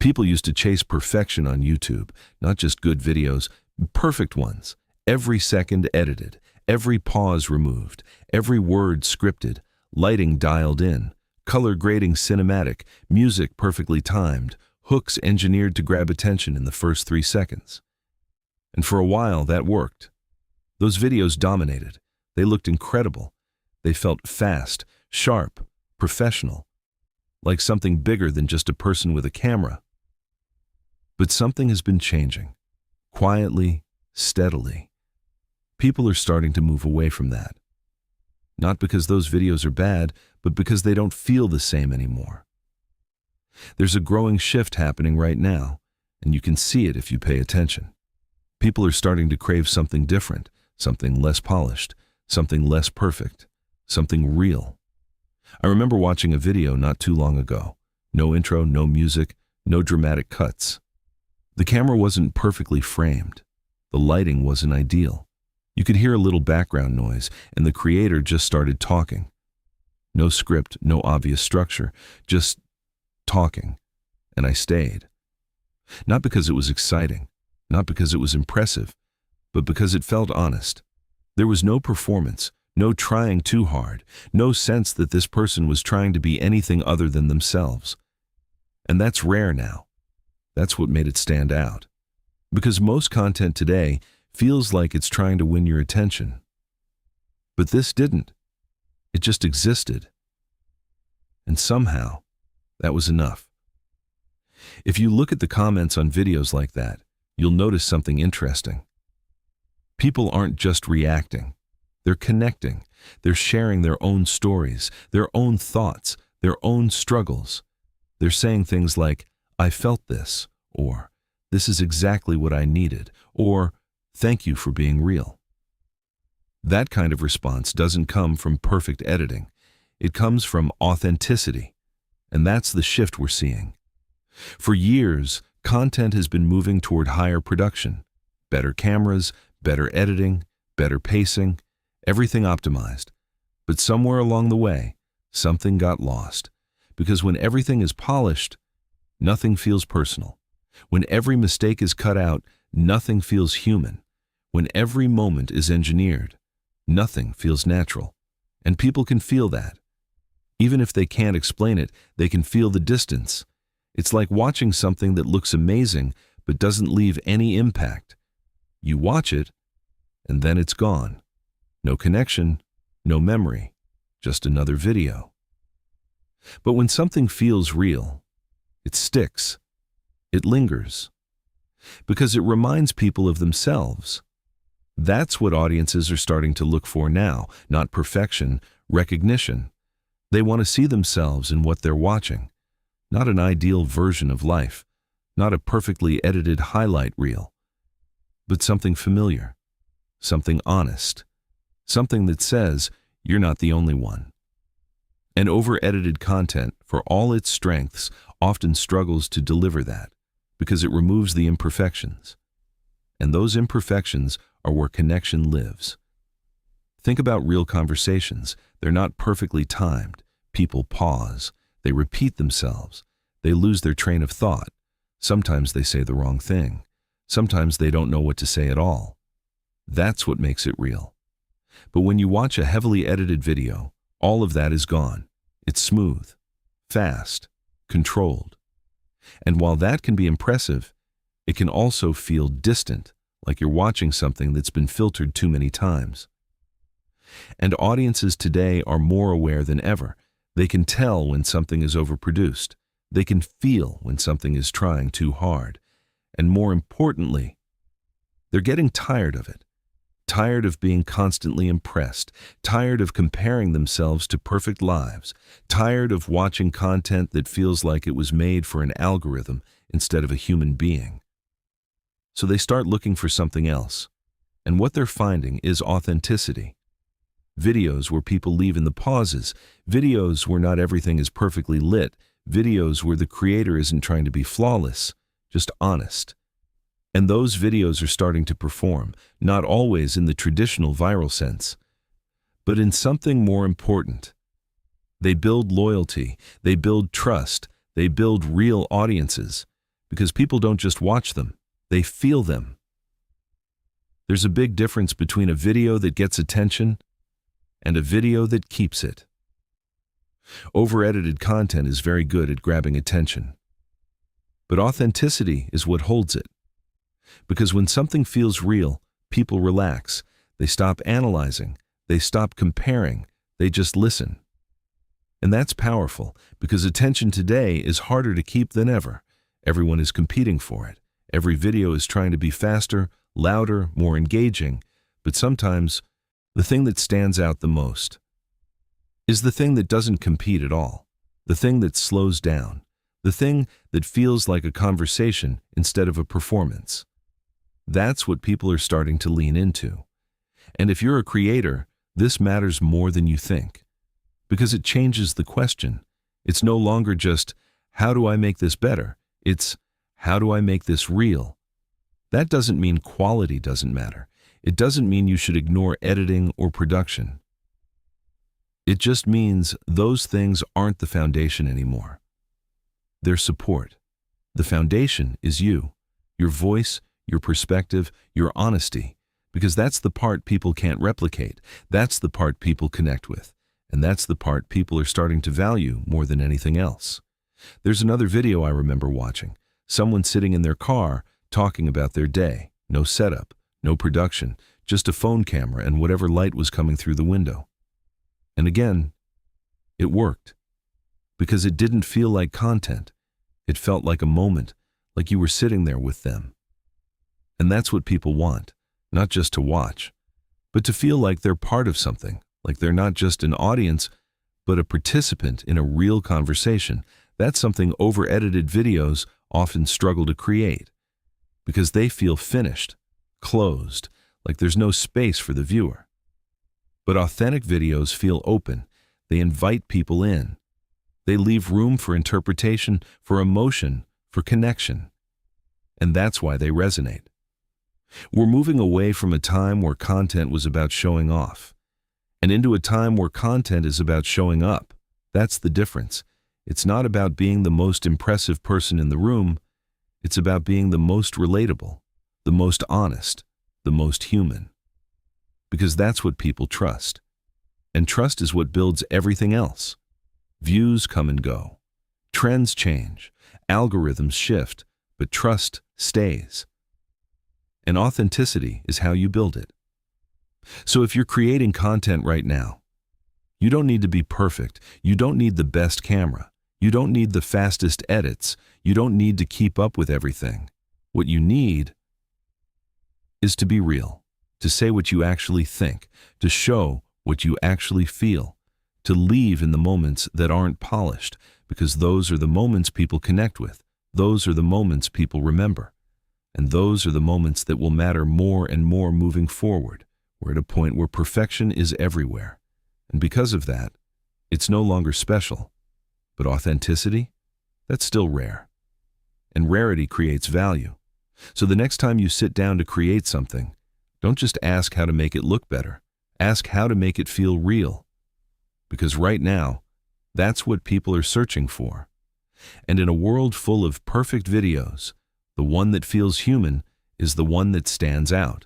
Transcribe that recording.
People used to chase perfection on YouTube, not just good videos, perfect ones. Every second edited, every pause removed, every word scripted, lighting dialed in, color grading cinematic, music perfectly timed, hooks engineered to grab attention in the first 3 seconds. And for a while, that worked. Those videos dominated. They looked incredible. They felt fast, sharp, professional, like something bigger than just a person with a camera. But something has been changing, quietly, steadily. People are starting to move away from that. Not because those videos are bad, but because they don't feel the same anymore. There's a growing shift happening right now, and you can see it if you pay attention. People are starting to crave something different, something less polished, something less perfect, something real. I remember watching a video not too long ago. No intro, no music, no dramatic cuts. The camera wasn't perfectly framed. The lighting wasn't ideal. You could hear a little background noise, and the creator just started talking. No script, no obvious structure, just talking. And I stayed. Not because it was exciting, not because it was impressive, but because it felt honest. There was no performance, no trying too hard, no sense that this person was trying to be anything other than themselves. And that's rare now. That's what made it stand out. Because most content today feels like it's trying to win your attention. But this didn't. It just existed. And somehow, that was enough. If you look at the comments on videos like that, you'll notice something interesting. People aren't just reacting. They're connecting. They're sharing their own stories, their own thoughts, their own struggles. They're saying things like, "I felt this," or "This is exactly what I needed," or "Thank you for being real." That kind of response doesn't come from perfect editing. It comes from authenticity. And that's the shift we're seeing. For years, content has been moving toward higher production, better cameras, better editing, better pacing, everything optimized. But somewhere along the way, something got lost. Because when everything is polished, nothing feels personal. When every mistake is cut out, nothing feels human. When every moment is engineered, nothing feels natural. And people can feel that. Even if they can't explain it, they can feel the distance. It's like watching something that looks amazing but doesn't leave any impact. You watch it, and then it's gone. No connection, no memory, just another video. But when something feels real, it sticks. It lingers. Because it reminds people of themselves. That's what audiences are starting to look for now, not perfection, recognition. They want to see themselves in what they're watching, not an ideal version of life, not a perfectly edited highlight reel, but something familiar, something honest, something that says, "You're not the only one." And over-edited content, for all its strengths, often struggles to deliver that, because it removes the imperfections. And those imperfections are where connection lives. Think about real conversations. They're not perfectly timed. People pause. They repeat themselves. They lose their train of thought. Sometimes they say the wrong thing. Sometimes they don't know what to say at all. That's what makes it real. But when you watch a heavily edited video, all of that is gone. It's smooth, fast, controlled. And while that can be impressive, it can also feel distant, like you're watching something that's been filtered too many times. And audiences today are more aware than ever. They can tell when something is overproduced. They can feel when something is trying too hard. And more importantly, they're getting tired of it. Tired of being constantly impressed. Tired of comparing themselves to perfect lives. Tired of watching content that feels like it was made for an algorithm instead of a human being. So they start looking for something else. And what they're finding is authenticity. Videos where people leave in the pauses. Videos where not everything is perfectly lit. Videos where the creator isn't trying to be flawless, just honest. And those videos are starting to perform, not always in the traditional viral sense, but in something more important. They build loyalty, they build trust, they build real audiences, Because people don't just watch them, they feel them. There's a big difference between a video that gets attention and a video that keeps it. Over-edited content is very good at grabbing attention. But authenticity is what holds it. Because when something feels real, people relax. They stop analyzing. They stop comparing. They just listen. And that's powerful, because attention today is harder to keep than ever. Everyone is competing for it. Every video is trying to be faster, louder, more engaging. But sometimes, the thing that stands out the most is the thing that doesn't compete at all. The thing that slows down. The thing that feels like a conversation instead of a performance. That's what people are starting to lean into. And if you're a creator, this matters more than you think. Because it changes the question. It's no longer just, how do I make this better? It's, how do I make this real? That doesn't mean quality doesn't matter. It doesn't mean you should ignore editing or production. It just means those things aren't the foundation anymore. They're support. The foundation is you, your voice, your perspective, your honesty, because that's the part people can't replicate. That's the part people connect with. And that's the part people are starting to value more than anything else. There's another video I remember watching. Someone sitting in their car talking about their day. No setup, no production, just a phone camera and whatever light was coming through the window. And again, it worked. Because it didn't feel like content. It felt like a moment, like you were sitting there with them. And that's what people want, not just to watch, but to feel like they're part of something. Like they're not just an audience, but a participant in a real conversation. That's something over-edited videos often struggle to create, because they feel finished, closed, like there's no space for the viewer. But authentic videos feel open. They invite people in. They leave room for interpretation, for emotion, for connection. And that's why they resonate. We're moving away from a time where content was about showing off, and into a time where content is about showing up. That's the difference. It's not about being the most impressive person in the room. It's about being the most relatable, the most honest, the most human. Because that's what people trust. And trust is what builds everything else. Views come and go. Trends change. Algorithms shift. But trust stays. And authenticity is how you build it. So if you're creating content right now, you don't need to be perfect. You don't need the best camera. You don't need the fastest edits. You don't need to keep up with everything. What you need is to be real, to say what you actually think, to show what you actually feel, to leave in the moments that aren't polished, because those are the moments people connect with. Those are the moments people remember. And those are the moments that will matter more and more moving forward. We're at a point where perfection is everywhere. And because of that, it's no longer special. But authenticity? That's still rare. And rarity creates value. So the next time you sit down to create something, don't just ask how to make it look better. Ask how to make it feel real. Because right now, that's what people are searching for. And in a world full of perfect videos, the one that feels human is the one that stands out.